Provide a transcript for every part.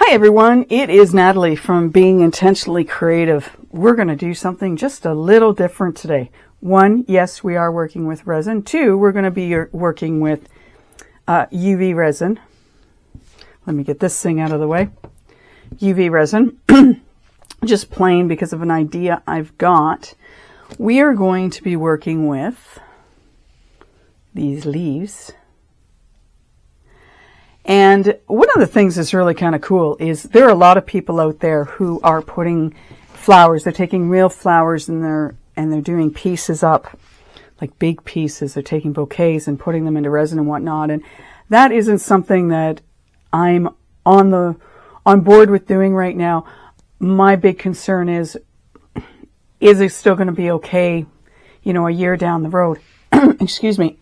Hi everyone, it is Natalie from Being Intentionally Creative. We're going to do something just a little different today. One, yes, we are working with resin. Two, we're going to be working with UV resin. Let me get this thing out of the way. UV resin, just plain because of an idea I've got. We are going to be working with these leaves. And one of the things that's really kind of cool is there are a lot of people out there who are putting flowers. They're taking real flowers and they're doing pieces up, like big pieces. They're taking bouquets and putting them into resin and whatnot. And that isn't something that I'm on board with doing right now. My big concern is it still going to be okay, you know, a year down the road? Excuse me.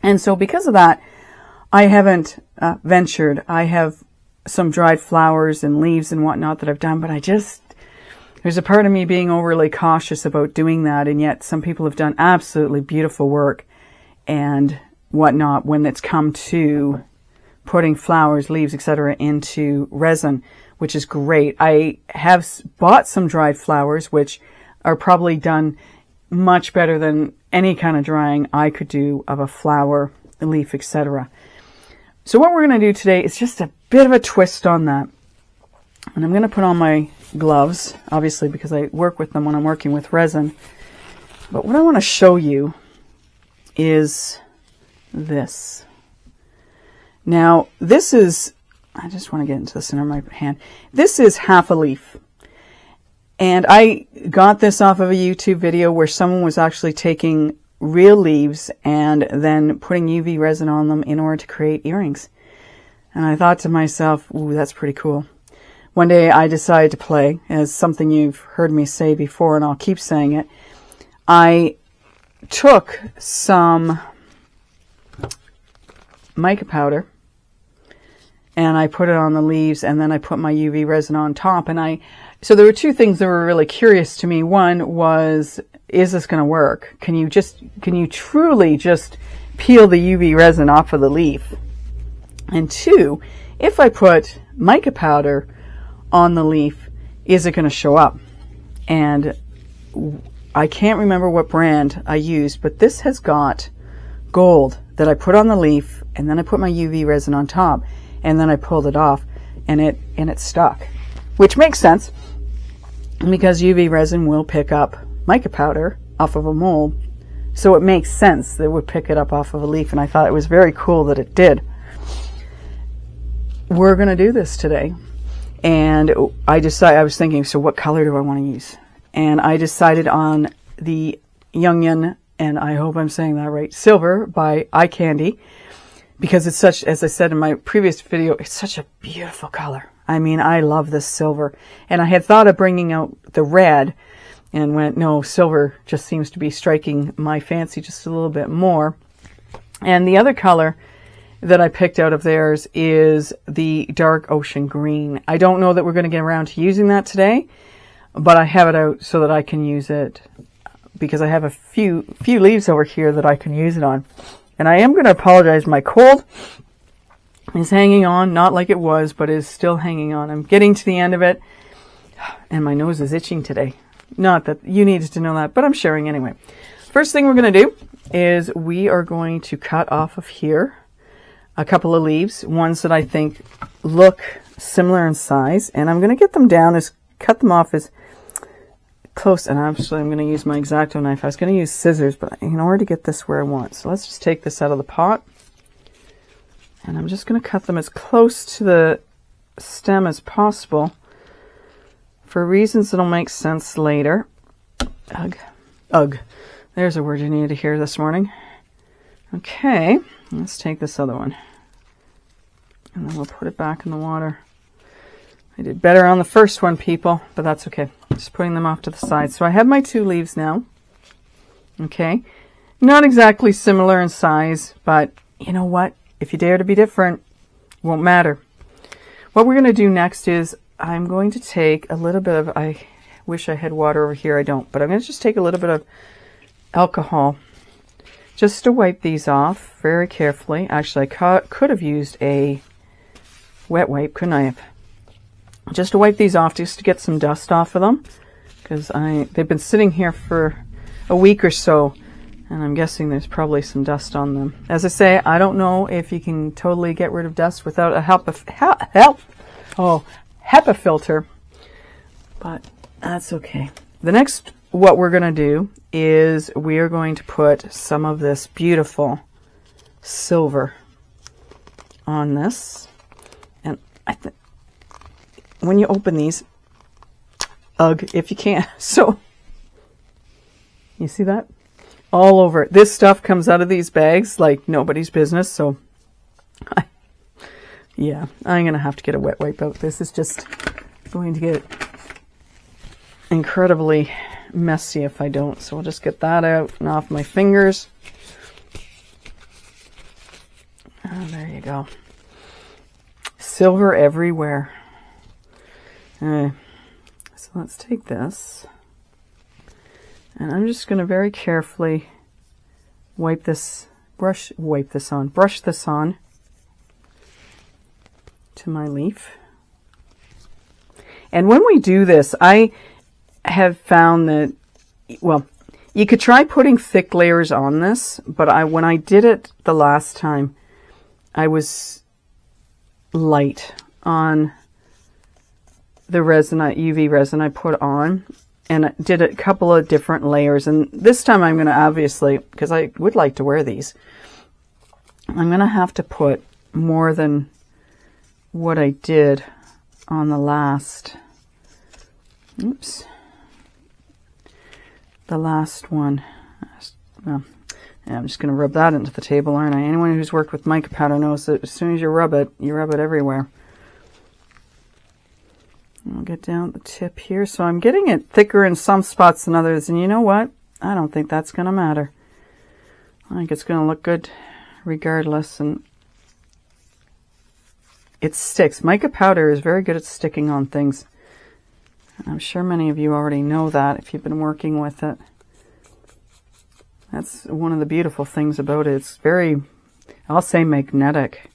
And so because of that, I haven't ventured. I have some dried flowers and leaves and whatnot that I've done, but there's a part of me being overly cautious about doing that, and yet some people have done absolutely beautiful work and whatnot when it's come to putting flowers, leaves, etc. into resin, which is great. I have bought some dried flowers, which are probably done much better than any kind of drying I could do of a flower, a leaf, etc. So what we're going to do today is just a bit of a twist on that. And I'm going to put on my gloves, obviously, because I work with them when I'm working with resin. But what I want to show you is this. Now, this is, I just want to get into the center of my hand. This is half a leaf. And I got this off of a YouTube video where someone was actually taking real leaves and then putting UV resin on them in order to create earrings. And I thought to myself, ooh, that's pretty cool. One day I decided to play, as something you've heard me say before, and I'll keep saying it. I took some mica powder and I put it on the leaves, and then I put my UV resin on top. And so there were two things that were really curious to me. One was, is this going to work? Can you truly just peel the UV resin off of the leaf? And two, if I put mica powder on the leaf, is it going to show up? And I can't remember what brand I used, but this has got gold that I put on the leaf, and then I put my UV resin on top, and then I pulled it off, and it stuck, which makes sense because UV resin will pick up mica powder off of a mold, so it makes sense that it would pick it up off of a leaf, and I thought it was very cool that it did. We're going to do this today, and I was thinking, so what color do I want to use? And I decided on the jungin, and I hope I'm saying that right, silver by Eye Candy, because it's such, as I said in my previous video, it's such a beautiful color. I mean, I love this silver, and I had thought of bringing out the red and went, no, silver just seems to be striking my fancy just a little bit more. And the other color that I picked out of theirs is the dark ocean green. I don't know that we're going to get around to using that today, but I have it out so that I can use it because I have a few leaves over here that I can use it on. And I am going to apologize. My cold is hanging on, not like it was, but is still hanging on. I'm getting to the end of it, and my nose is itching today. Not that you needed to know that, but I'm sharing anyway. First thing we're going to do is we are going to cut off of here a couple of leaves, ones that I think look similar in size, and I'm going to get them down, cut them off as close, and actually I'm going to use my X-Acto knife. I was going to use scissors, but in order to get this where I want, so let's just take this out of the pot, and I'm just going to cut them as close to the stem as possible for reasons that'll make sense later. Ugh. There's a word you needed to hear this morning. Okay, let's take this other one, and then we'll put it back in the water. I did better on the first one, people, but that's okay. Just putting them off to the side. So I have my two leaves now. Okay. Not exactly similar in size, but you know what? If you dare to be different, it won't matter. What we're going to do next is I'm going to take a little bit of, I wish I had water over here. I don't, but I'm going to just take a little bit of alcohol just to wipe these off very carefully. Actually, I could have used a wet wipe, couldn't I have? just to wipe these off, just to get some dust off of them, because they've been sitting here for a week or so, and I'm guessing there's probably some dust on them. As I say, I don't know if you can totally get rid of dust without a HEPA filter, but that's okay. The next, what we're going to do is we are going to put some of this beautiful silver on this, and I think when you open these, if you can, so you see that? All over it. This stuff comes out of these bags like nobody's business, so yeah, I'm going to have to get a wet wipe out. This is just going to get incredibly messy if I don't, so we'll just get that out and off my fingers. Oh, there you go. Silver everywhere. So let's take this, and I'm just going to very carefully brush this on to my leaf. And when we do this, I have found that, well, you could try putting thick layers on this, but when I did it the last time, I was light on the resin, UV resin I put on, and I did a couple of different layers. And this time I'm going to, obviously, because I would like to wear these, I'm going to have to put more than what I did on the last, the last one. Well, yeah, I'm just going to rub that into the table, aren't I? Anyone who's worked with mica powder knows that as soon as you rub it everywhere. I'll get down the tip here. So I'm getting it thicker in some spots than others. And you know what? I don't think that's going to matter. I think it's going to look good regardless. And it sticks. Mica powder is very good at sticking on things. I'm sure many of you already know that if you've been working with it. That's one of the beautiful things about it. It's very, I'll say, magnetic.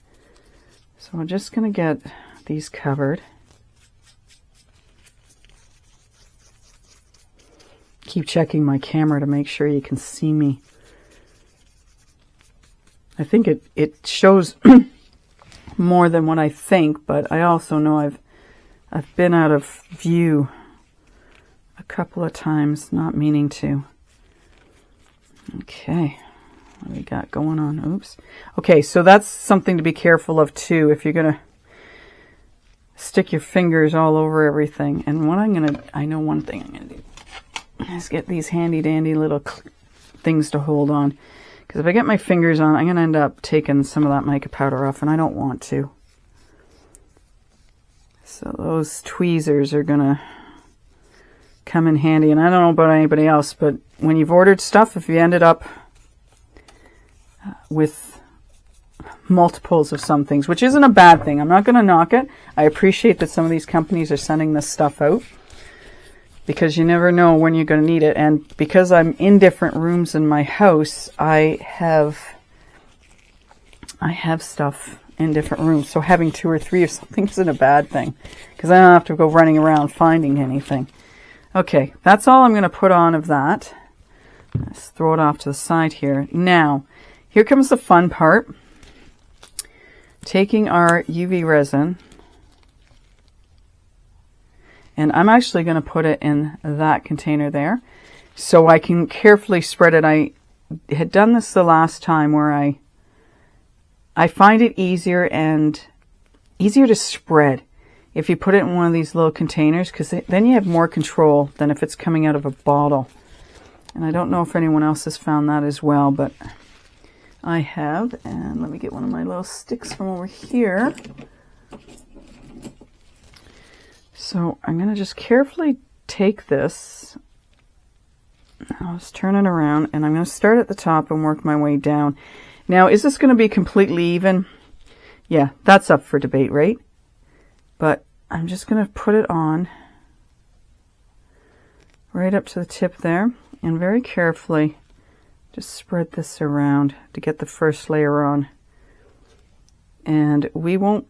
So I'm just going to get these covered. Keep checking my camera to make sure you can see me. I think it shows more than what I think, but I also know I've been out of view a couple of times, not meaning to. Okay, what do we got going on? Oops. Okay, so that's something to be careful of too, if you're going to stick your fingers all over everything. And what I know one thing I'm going to do is get these handy dandy little things to hold on. Because if I get my fingers on, I'm going to end up taking some of that mica powder off, and I don't want to. So those tweezers are going to come in handy. And I don't know about anybody else, but when you've ordered stuff, if you ended up with multiples of some things, which isn't a bad thing, I'm not going to knock it. I appreciate that some of these companies are sending this stuff out, because you never know when you're going to need it. And because I'm in different rooms in my house, I have stuff in different rooms. So having 2 or 3 of something isn't a bad thing, because I don't have to go running around finding anything. Okay, that's all I'm going to put on of that. Let's throw it off to the side here. Now, here comes the fun part. Taking our UV resin, and I'm actually going to put it in that container there so I can carefully spread it. I had done this the last time where I find it easier to spread if you put it in one of these little containers, because then you have more control than if it's coming out of a bottle. And I don't know if anyone else has found that as well, but I have. And let me get one of my little sticks from over here. So I'm going to just carefully take this, I'll just turn it around, and I'm going to start at the top and work my way down. Now, is this going to be completely even? Yeah, that's up for debate, right? But I'm just going to put it on right up to the tip there, and very carefully just spread this around to get the first layer on. And we'll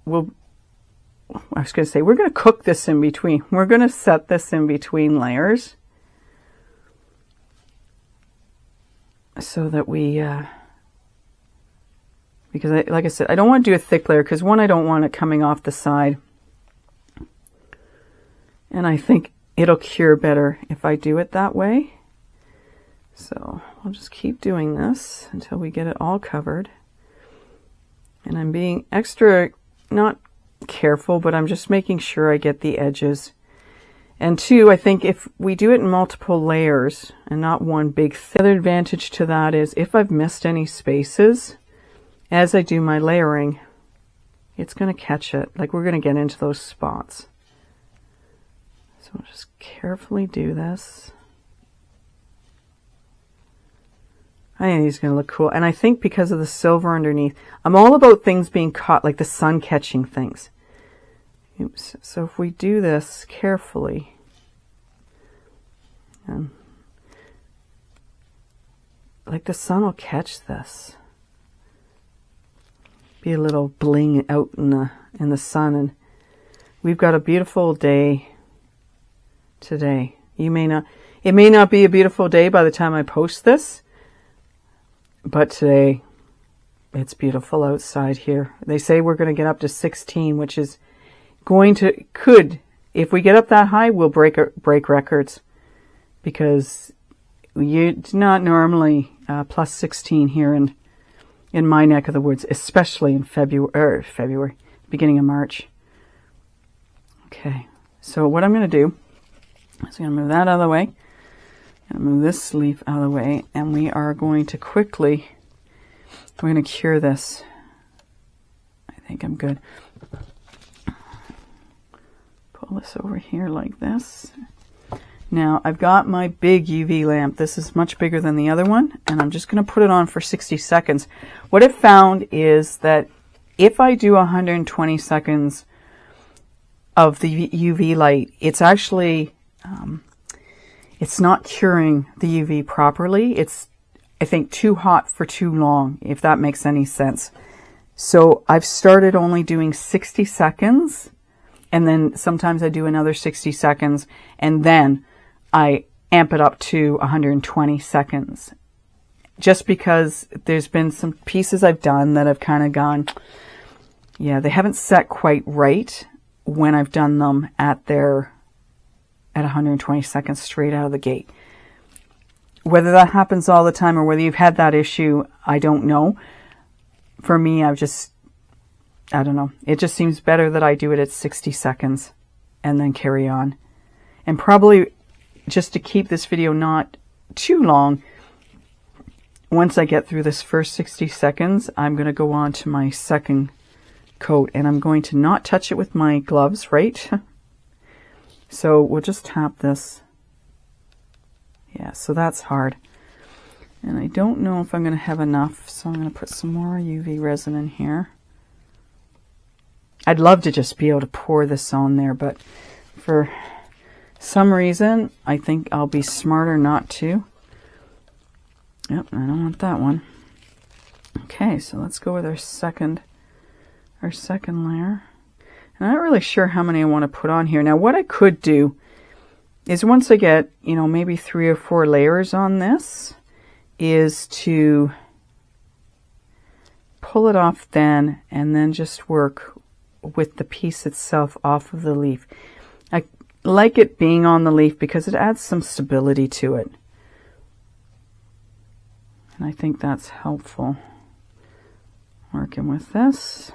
I was going to say, we're going to cook this in between. We're going to set this in between layers so that we, because like I said, I don't want to do a thick layer because one, I don't want it coming off the side. And I think it'll cure better if I do it that way. So I'll just keep doing this until we get it all covered. And I'm being extra, not careful, but I'm just making sure I get the edges. And two, I think if we do it in multiple layers and not one big thing, the other advantage to that is if I've missed any spaces, as I do my layering, it's going to catch it. Like we're going to get into those spots. So I'll just carefully do this. I think he's going to look cool. And I think because of the silver underneath, I'm all about things being caught, like the sun catching things. Oops. So if we do this carefully, like the sun will catch this. Be a little bling out in the sun. And we've got a beautiful day today. It may not be a beautiful day by the time I post this. But today, it's beautiful outside here. They say we're going to get up to 16, which is if we get up that high, we'll break records. Because it's not normally plus 16 here in my neck of the woods, especially in February, beginning of March. Okay, so what I'm going to do is I'm going to move that out of the way. I'm going to move this leaf out of the way, and we are going to we're going to cure this. I think I'm good. Pull this over here like this. Now, I've got my big UV lamp. This is much bigger than the other one, and I'm just going to put it on for 60 seconds. What I've found is that if I do 120 seconds of the UV light, it's actually... it's not curing the UV properly. It's, I think, too hot for too long, if that makes any sense. So I've started only doing 60 seconds, and then sometimes I do another 60 seconds, and then I amp it up to 120 seconds. Just because there's been some pieces I've done that I've kind of gone, yeah, they haven't set quite right when I've done them at 120 seconds straight out of the gate. Whether that happens all the time or whether you've had that issue, I don't know. For me, I don't know. It just seems better that I do it at 60 seconds and then carry on. And probably just to keep this video not too long, once I get through this first 60 seconds, I'm going to go on to my second coat, and I'm going to not touch it with my gloves, right? So we'll just tap this. Yeah, so that's hard. And I don't know if I'm going to have enough, so I'm going to put some more UV resin in here. I'd love to just be able to pour this on there, but for some reason, I think I'll be smarter not to. Yep, I don't want that one. Okay, so let's go with our second layer. And I'm not really sure how many I want to put on here. Now, what I could do is once I get, maybe 3 or 4 layers on this, is to pull it off then, and then just work with the piece itself off of the leaf. I like it being on the leaf because it adds some stability to it. And I think that's helpful. Working with this.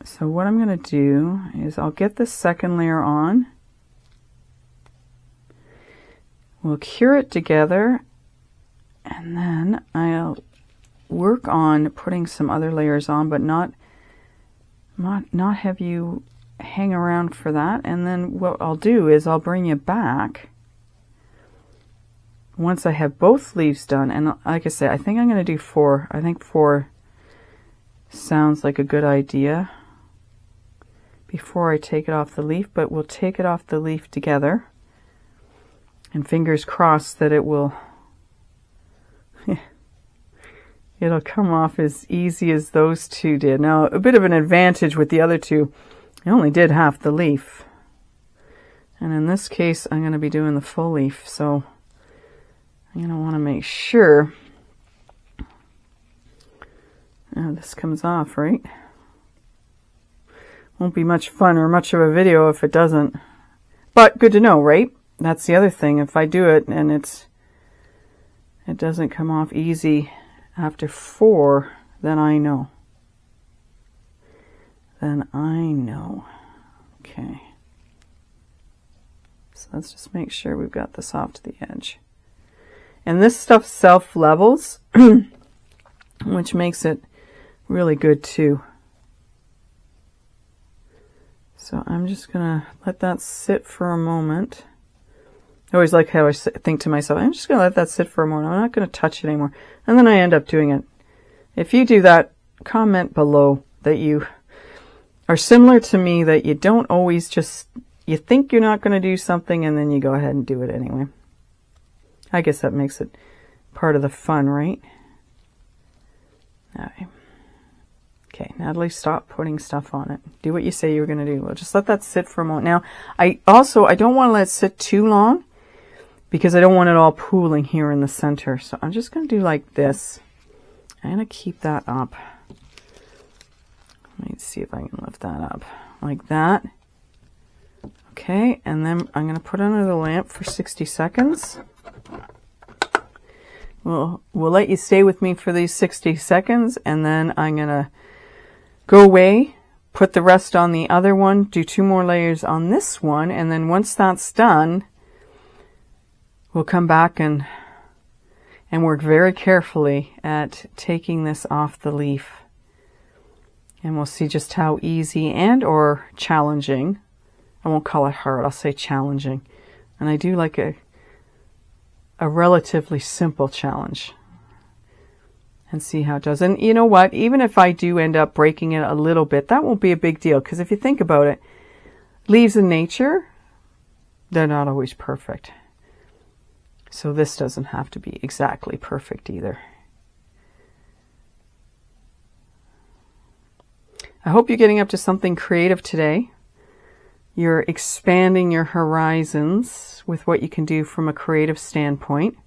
So what I'm going to do is I'll get the second layer on. We'll cure it together, and then I'll work on putting some other layers on, but not have you hang around for that. And then what I'll do is I'll bring you back once I have both leaves done. And like I said, I think I'm going to do 4. I think 4 sounds like a good idea before I take it off the leaf, but we'll take it off the leaf together. And fingers crossed that it'll it'll come off as easy as those two did. Now, a bit of an advantage with the other two, I only did half the leaf. And in this case, I'm going to be doing the full leaf, so I'm going to want to make sure this comes off, right? Won't be much fun or much of a video if it doesn't. But good to know, right? That's the other thing. If I do it and it doesn't come off easy after 4, then I know. Then I know. Okay. So let's just make sure we've got this off to the edge. And this stuff self-levels, which makes it really good too. So I'm just going to let that sit for a moment. I always like how I think to myself, I'm just going to let that sit for a moment. I'm not going to touch it anymore. And then I end up doing it. If you do that, comment below that you are similar to me, that you don't always just, you think you're not going to do something and then you go ahead and do it anyway. I guess that makes it part of the fun, right? All right. Okay, Natalie, stop putting stuff on it. Do what you say you were going to do. Well, just let that sit for a moment. Now, I don't want to let it sit too long because I don't want it all pooling here in the center. So I'm just going to do like this. I'm going to keep that up. Let me see if I can lift that up. Like that. Okay, and then I'm going to put it under the lamp for 60 seconds. We'll let you stay with me for these 60 seconds, and then I'm going to go away, put the rest on the other one, do 2 more layers on this one, and then once that's done, we'll come back and work very carefully at taking this off the leaf. And we'll see just how easy and or challenging, I won't call it hard, I'll say challenging. And I do like a relatively simple challenge. And see how it does. And you know what? Even if I do end up breaking it a little bit, that won't be a big deal. Because if you think about it, leaves in nature, they're not always perfect. So this doesn't have to be exactly perfect either. I hope you're getting up to something creative today. You're expanding your horizons with what you can do from a creative standpoint.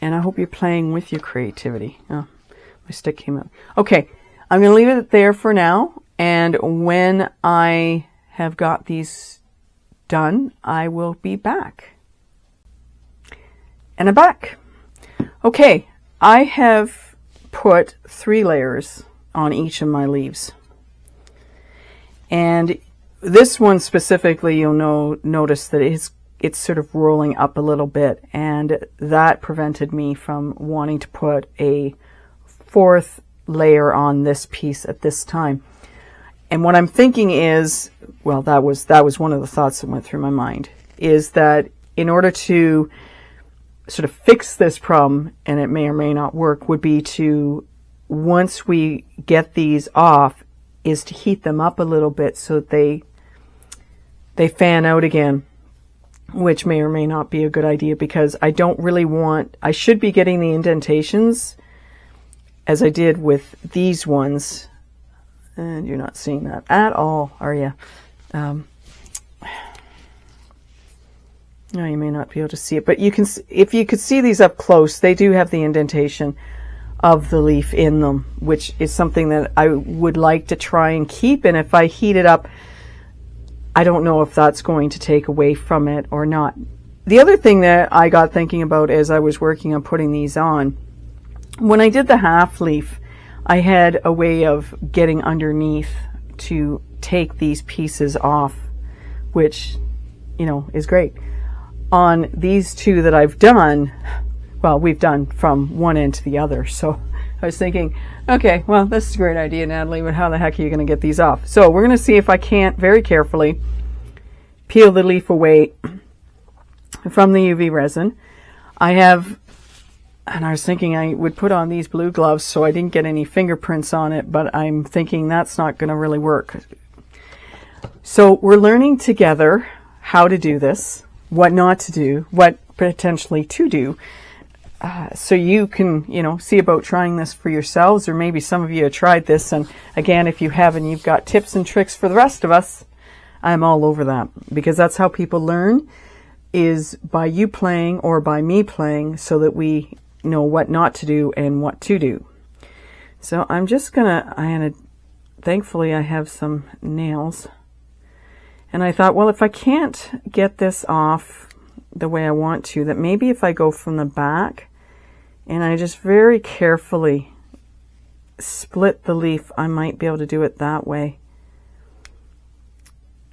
And I hope you're playing with your creativity. Oh, my stick came out. Okay, I'm going to leave it there for now. And when I have got these done, I will be back. And I'm back. Okay, I have put 3 layers on each of my leaves. And this one specifically, you'll notice that it's sort of rolling up a little bit, and that prevented me from wanting to put a 4th layer on this piece at this time. And what I'm thinking is, well, that was one of the thoughts that went through my mind, is that in order to sort of fix this problem, and it may or may not work, would be to, once we get these off, is to heat them up a little bit so that they fan out again, which may or may not be a good idea, because I don't really want, I should be getting the indentations as I did with these ones, and you're not seeing that at all, are you? No, you may not be able to see it, but you can, if you could see these up close, they do have the indentation of the leaf in them, which is something that I would like to try and keep. And if I heat it up, I don't know if that's going to take away from it or not. The other thing that I got thinking about as I was working on putting these on, when I did the half leaf, I had a way of getting underneath to take these pieces off, which, you know, is great. On these 2 that I've done, well, we've done from one end to the other. So I was thinking, okay, well, this is a great idea, Natalie, but how the heck are you going to get these off? So we're going to see if I can't very carefully peel the leaf away from the UV resin. I have, and I was thinking I would put on these blue gloves so I didn't get any fingerprints on it, but I'm thinking that's not going to really work. So we're learning together how to do this, what not to do, what potentially to do. so you can, you know, see about trying this for yourselves, or maybe some of you have tried this. And again, if you haven't, you've got tips and tricks for the rest of us. I'm all over that, because that's how people learn, is by you playing or by me playing, so that we know what not to do and what to do. So I'm just gonna, thankfully I have some nails, and I thought, well, if I can't get this off the way I want to, that maybe if I go from the back and I just very carefully split the leaf, I might be able to do it that way.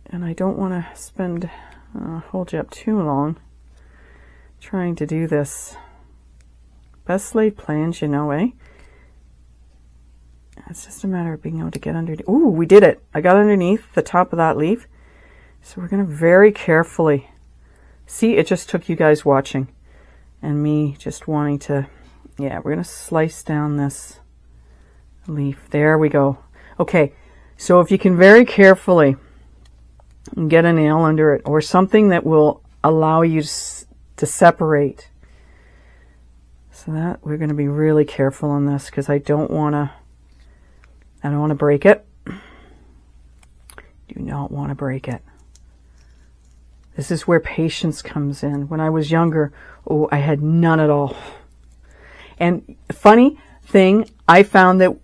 And I don't want to spend, hold you up too long trying to do this. Best laid plans, you know, eh? It's just a matter of being able to get underneath. Ooh, we did it. I got underneath the top of that leaf. So we're going to very carefully, see, it just took you guys watching and me just wanting to, yeah, we're going to slice down this leaf. There we go. Okay, so if you can very carefully get a nail under it, or something that will allow you to separate. So that we're going to be really careful on this, because I don't want to break it. Do not want to break it. This is where patience comes in. When I was younger, oh, I had none at all. And funny thing, I found that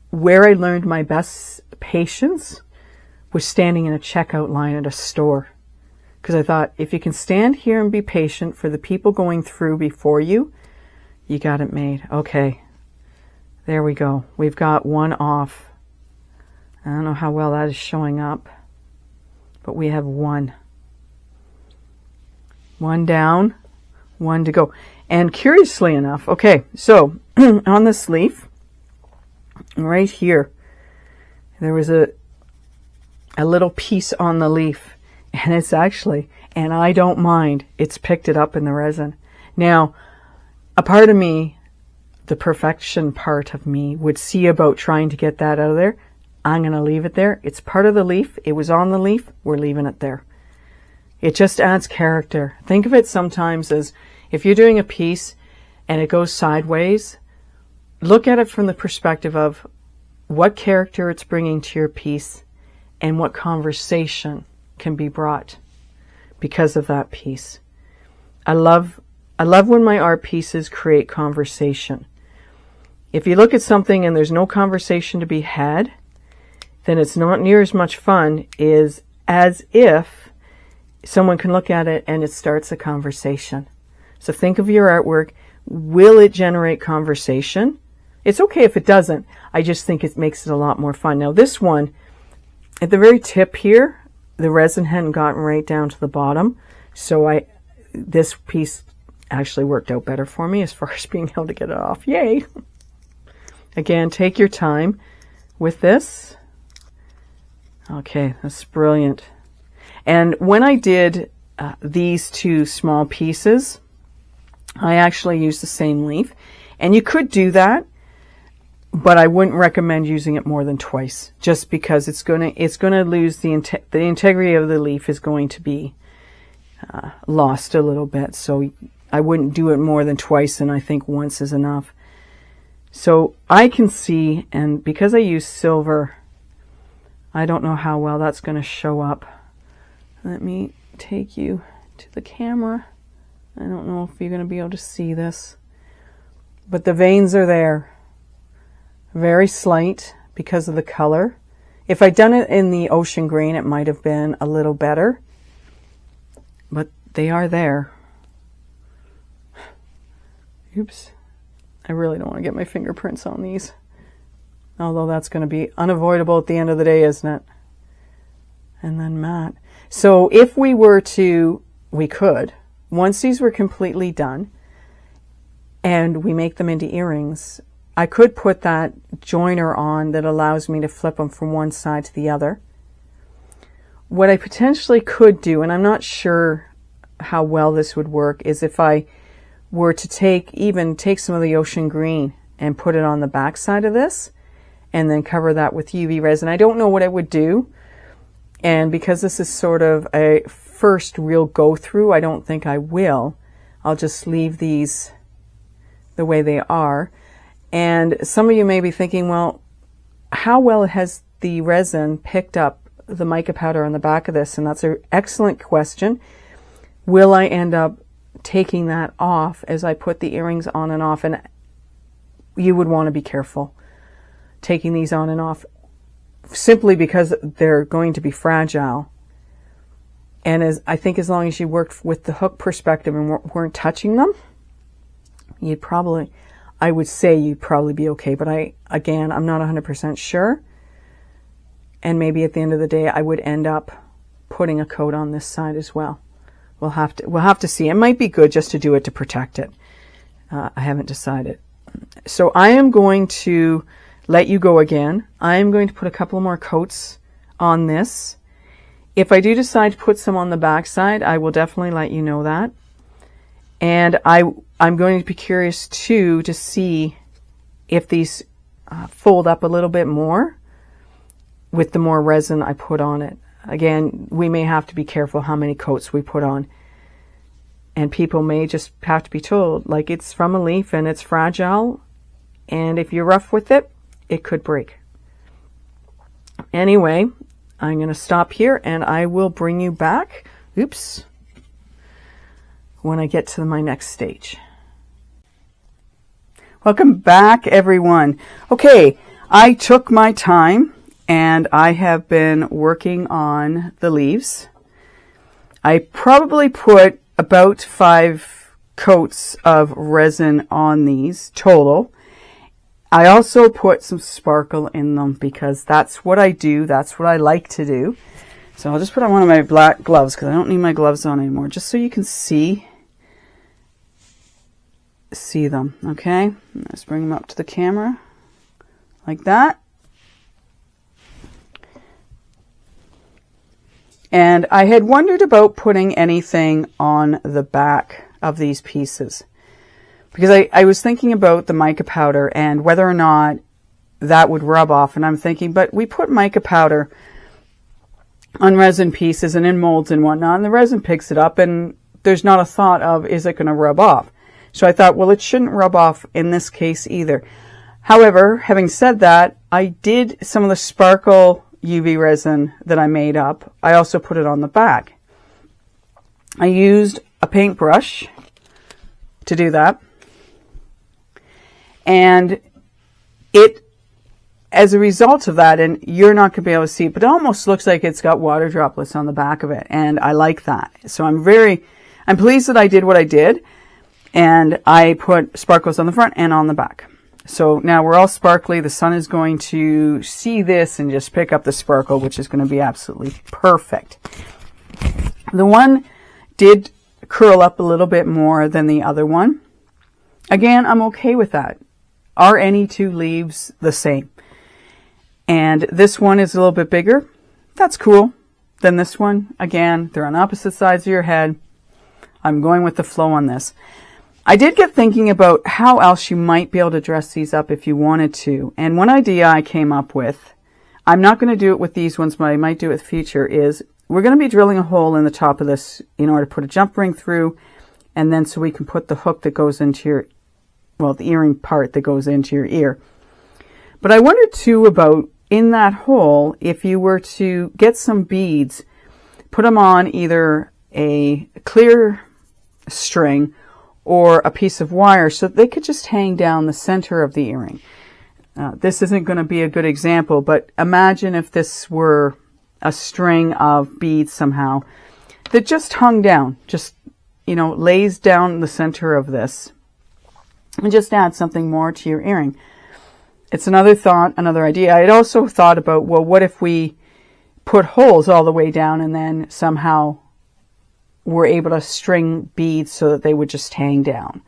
where I learned my best patience was standing in a checkout line at a store. Because I thought, if you can stand here and be patient for the people going through before you, you got it made. Okay, there we go. We've got one off. I don't know how well that is showing up, but we have one. One down, one to go. And curiously enough, okay, so on this leaf, right here, there was a little piece on the leaf, and it's actually, and I don't mind, it's picked it up in the resin. Now, a part of me, the perfection part of me, would see about trying to get that out of there. I'm going to leave it there. It's part of the leaf. It was on the leaf. We're leaving it there. It just adds character. Think of it sometimes as, if you're doing a piece and it goes sideways, look at it from the perspective of what character it's bringing to your piece and what conversation can be brought because of that piece. I love when my art pieces create conversation. If you look at something and there's no conversation to be had, then it's not near as much fun as if someone can look at it and it starts a conversation. So think of your artwork. Will it generate conversation? It's okay if it doesn't. I just think it makes it a lot more fun. Now this one, at the very tip here, the resin hadn't gotten right down to the bottom. So this piece actually worked out better for me as far as being able to get it off. Yay! Again, take your time with this. Okay, that's brilliant. And when I did these two small pieces, I actually used the same leaf. And you could do that, but I wouldn't recommend using it more than twice, just because it's going to lose the integrity of the leaf is going to be lost a little bit. So I wouldn't do it more than twice, and I think once is enough. So I can see, and because I use silver, I don't know how well that's going to show up. Let me take you to the camera. I don't know if you're going to be able to see this, but the veins are there. Very slight because of the color. If I'd done it in the ocean green, it might have been a little better, but they are there. Oops. I really don't want to get my fingerprints on these. Although that's going to be unavoidable at the end of the day, isn't it? And then matte. So if we were to, we could, once these were completely done and we make them into earrings, I could put that joiner on that allows me to flip them from one side to the other. What I potentially could do, and I'm not sure how well this would work, is if I were to take some of the ocean green and put it on the back side of this and then cover that with UV resin. I don't know what I would do. And because this is sort of a first real go through, I don't think I will. I'll just leave these the way they are. And some of you may be thinking, well, how well has the resin picked up the mica powder on the back of this? And that's an excellent question. Will I end up taking that off as I put the earrings on and off? And you would want to be careful taking these on and off, simply because they're going to be fragile. And I think as long as you worked with the hook perspective and weren't touching them, I would say you'd probably be okay. But I'm not 100% sure. And maybe at the end of the day, I would end up putting a coat on this side as well. We'll have to see. It might be good just to do it to protect it. I haven't decided. So I am going to let you go again. I am going to put a couple more coats on this. If I do decide to put some on the back side, I will definitely let you know that. And I'm going to be curious too to see if these fold up a little bit more with the more resin I put on it. Again, we may have to be careful how many coats we put on. And people may just have to be told, like, it's from a leaf and it's fragile. And if you're rough with it, it could break. Anyway, I'm going to stop here and I will bring you back. Oops. When I get to my next stage. Welcome back, everyone. Okay, I took my time and I have been working on the leaves. I probably put about 5 coats of resin on these total. I also put some sparkle in them because that's what I do. That's what I like to do. So I'll just put on one of my black gloves because I don't need my gloves on anymore, just so you can see them. Okay, let's bring them up to the camera like that. And I had wondered about putting anything on the back of these pieces because I was thinking about the mica powder and whether or not that would rub off. And I'm thinking, but we put mica powder on resin pieces and in molds and whatnot, and the resin picks it up, and there's not a thought of, is it going to rub off? So I thought, well, it shouldn't rub off in this case either. However, having said that, I did some of the sparkle UV resin that I made up. I also put it on the back. I used a paintbrush to do that. And as a result of that, and you're not going to be able to see it, but it almost looks like it's got water droplets on the back of it. And I like that. So I'm pleased that I did what I did. And I put sparkles on the front and on the back. So now we're all sparkly. The sun is going to see this and just pick up the sparkle, which is going to be absolutely perfect. The one did curl up a little bit more than the other one. Again, I'm okay with that. Are any two leaves the same? And this one is a little bit bigger. That's cool. Then this one, again, they're on opposite sides of your head. I'm going with the flow on this. I did get thinking about how else you might be able to dress these up if you wanted to. And one idea I came up with, I'm not going to do it with these ones, but I might do it with future, is we're going to be drilling a hole in the top of this in order to put a jump ring through, and then so we can put the hook that goes into your, well, the earring part that goes into your ear. But I wondered too about in that hole, if you were to get some beads, put them on either a clear string or a piece of wire so they could just hang down the center of the earring. This isn't going to be a good example, but imagine if this were a string of beads somehow that just hung down, just, lays down the center of this and just add something more to your earring. It's another thought, another idea. I had also thought about, well, what if we put holes all the way down and then somehow were able to string beads so that they would just hang down.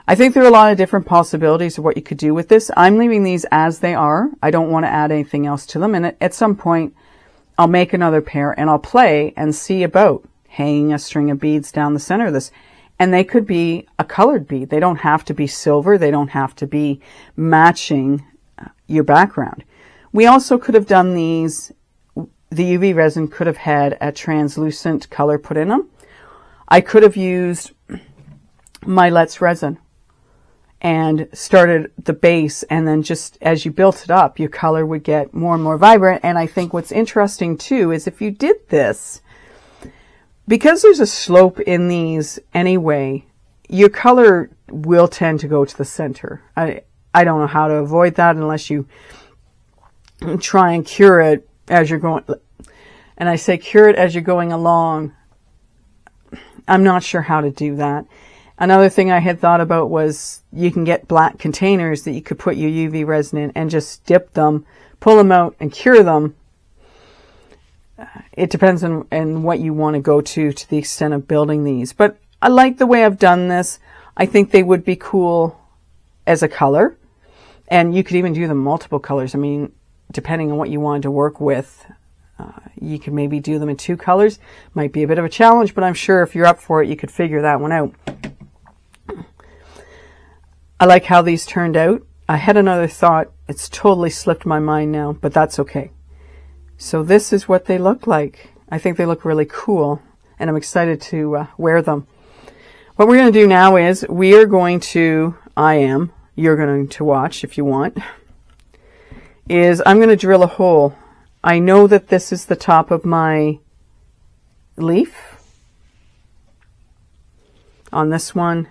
I think there are a lot of different possibilities of what you could do with this. I'm leaving these as they are. I don't want to add anything else to them. And at some point, I'll make another pair and I'll play and see about hanging a string of beads down the center of this. And they could be a colored bead. They don't have to be silver. They don't have to be matching your background. We also could have done these. The UV resin could have had a translucent color put in them. I could have used my Let's resin and started the base, and then just as you built it up, your color would get more and more vibrant. And I think what's interesting too is if you did this, because there's a slope in these anyway, your color will tend to go to the center. I don't know how to avoid that unless you try and cure it as you're going. And I say cure it as you're going along. I'm not sure how to do that. Another thing I had thought about was you can get black containers that you could put your UV resin in and just dip them, pull them out and cure them. It depends on what you want to go to the extent of building these. But I like the way I've done this. I think they would be cool as a color. And you could even do them multiple colors. I mean, depending on what you wanted to work with, you could maybe do them in 2 colors. Might be a bit of a challenge, but I'm sure if you're up for it, you could figure that one out. I like how these turned out. I had another thought. It's totally slipped my mind now, but that's okay. So this is what they look like. I think they look really cool, and I'm excited to wear them. What we're going to do now is you're going to watch if you want, is I'm going to drill a hole. I know that this is the top of my leaf on this one,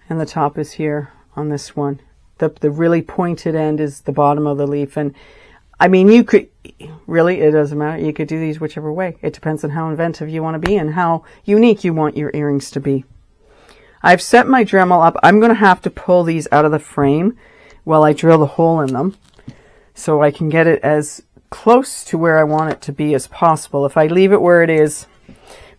and the top is here on this one. The really pointed end is the bottom of the leaf. And I mean, you could, really, it doesn't matter. You could do these whichever way. It depends on how inventive you want to be and how unique you want your earrings to be. I've set my Dremel up. I'm going to have to pull these out of the frame while I drill the hole in them, so I can get it as close to where I want it to be as possible. If I leave it where it is,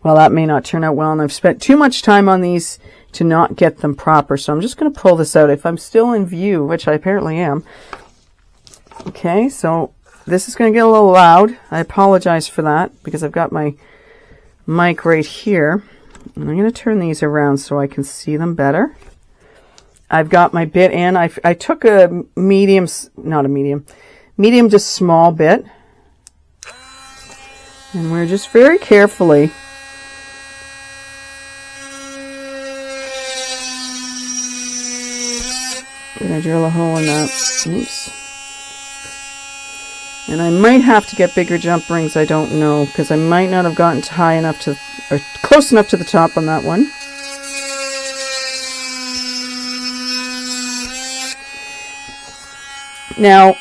well, that may not turn out well, and I've spent too much time on these to not get them proper. So I'm just going to pull this out. If I'm still in view, which I apparently am. Okay, so this is going to get a little loud. I apologize for that because I've got my mic right here. And I'm going to turn these around so I can see them better. I've got my bit in. I took a medium to small bit. And we're just very carefully going to drill a hole in that. Oops. And I might have to get bigger jump rings, I don't know, because I might not have gotten high enough to, or close enough to the top on that one. Now,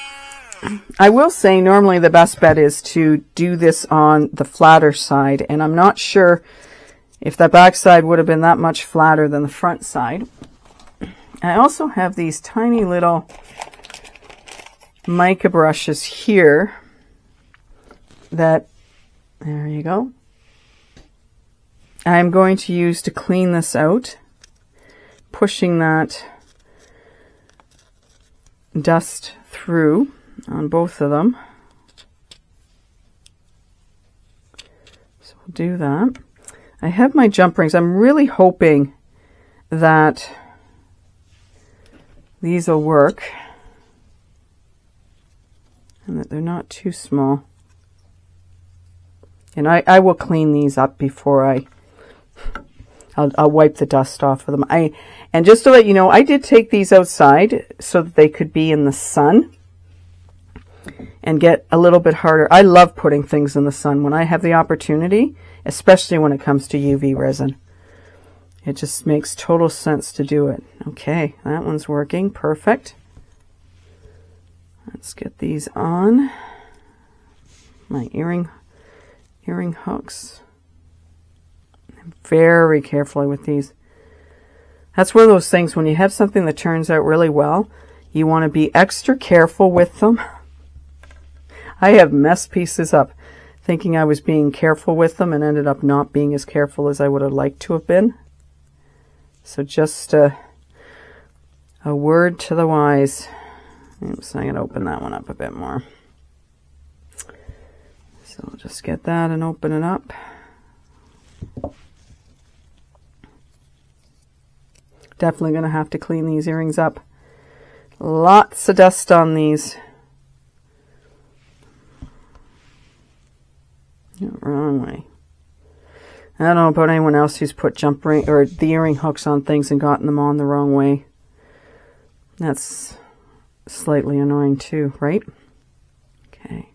I will say normally the best bet is to do this on the flatter side, and I'm not sure if the back side would have been that much flatter than the front side. I also have these tiny little mica brushes here that, there you go, I'm going to use to clean this out, pushing that dust through on both of them. So we'll do that. I have my jump rings. I'm really hoping that these will work and that they're not too small. And I will clean these up before I'll wipe the dust off of them. And just to let you know, I did take these outside so that they could be in the sun and get a little bit harder. I love putting things in the sun when I have the opportunity, especially when it comes to UV resin. It just makes total sense to do it. Okay, that one's working. Perfect. Let's get these on. My earring hooks. Very carefully with these. That's one of those things when you have something that turns out really well, you want to be extra careful with them. I have messed pieces up thinking I was being careful with them and ended up not being as careful as I would have liked to have been. So just a word to the wise. Oops, I'm going to open that one up a bit more. So I'll just get that and open it up. Definitely going to have to clean these earrings up. Lots of dust on these. No, wrong way. I don't know about anyone else who's put jump ring or the earring hooks on things and gotten them on the wrong way. That's slightly annoying too, right? Okay.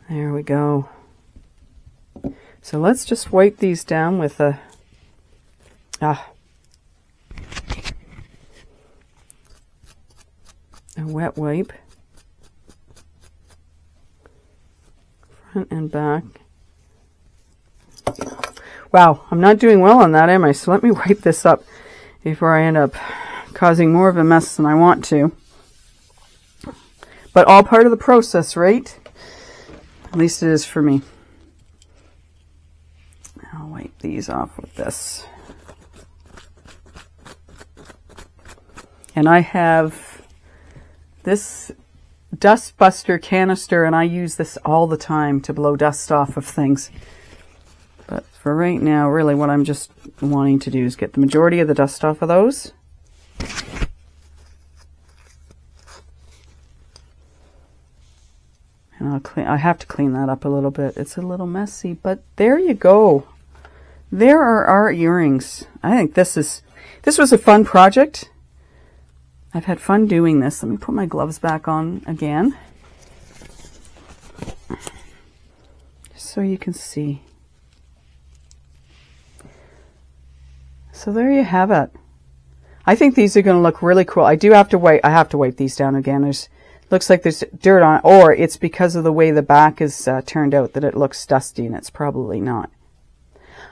There we go. So let's just wipe these down with a wet wipe. Front and back. Wow, I'm not doing well on that, am I? So let me wipe this up before I end up causing more of a mess than I want to. But all part of the process, right? At least it is for me. I'll wipe these off with this. And I have this dust buster canister, and I use this all the time to blow dust off of things. But for right now, really what I'm just wanting to do is get the majority of the dust off of those. And I have to clean that up a little bit. It's a little messy, but there you go. There are our earrings. I think this was a fun project. I've had fun doing this. Let me put my gloves back on again, just so you can see. So there you have it. I think these are going to look really cool. I have to wipe these down again. Looks like there's dirt on it, or it's because of the way the back is turned out that it looks dusty, and it's probably not.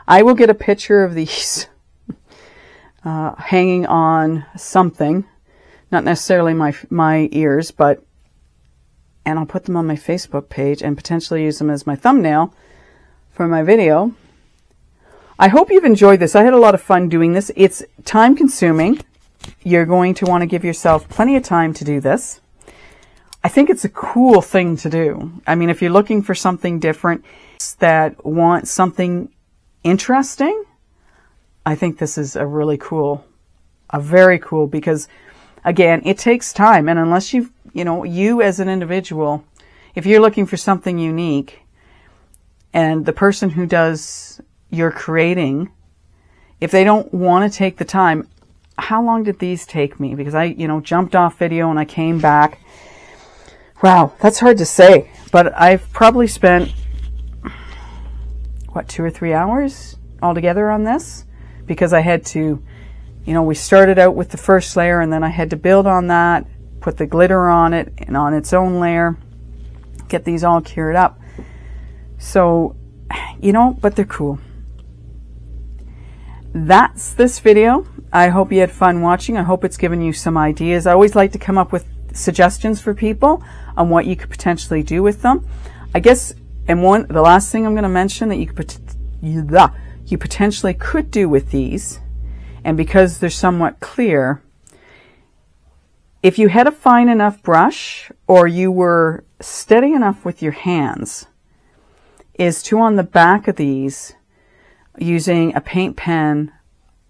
I will get a picture of these hanging on something, not necessarily my ears, and I'll put them on my Facebook page and potentially use them as my thumbnail for my video. I hope you've enjoyed this. I had a lot of fun doing this. It's time consuming. You're going to want to give yourself plenty of time to do this. I think it's a cool thing to do. I mean, if you're looking for something different, that want something interesting, I think this is a very cool, because again, it takes time. And unless you as an individual, if you're looking for something unique, and the person who does your creating, if they don't want to take the time, how long did these take me? Because I, jumped off video and I came back. Wow, that's hard to say, but I've probably spent, 2 or 3 hours altogether on this, because I had to, we started out with the first layer, and then I had to build on that, put the glitter on it and on its own layer, get these all cured up. So, but they're cool. That's this video. I hope you had fun watching. I hope it's given you some ideas. I always like to come up with suggestions for people on what you could potentially do with them. I guess, and the last thing I'm going to mention that you potentially could do with these, and because they're somewhat clear, if you had a fine enough brush or you were steady enough with your hands, is to, on the back of these, using a paint pen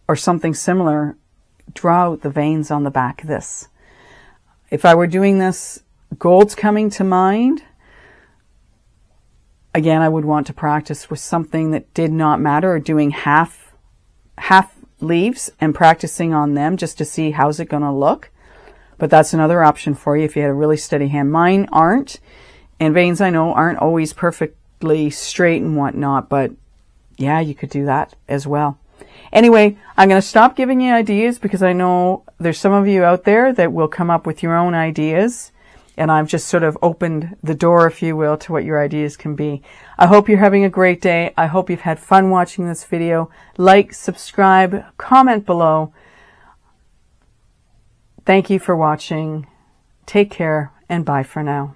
or something similar, draw out the veins on the back of this. If I were doing this, gold's coming to mind. Again, I would want to practice with something that did not matter, or doing half leaves and practicing on them just to see how's it going to look. But that's another option for you if you had a really steady hand. Mine aren't, and veins, I know, aren't always perfectly straight and whatnot, but yeah, you could do that as well. Anyway, I'm going to stop giving you ideas, because I know there's some of you out there that will come up with your own ideas, and I've just sort of opened the door, if you will, to what your ideas can be. I hope you're having a great day. I hope you've had fun watching this video. Like, subscribe, comment below. Thank you for watching. Take care, and bye for now.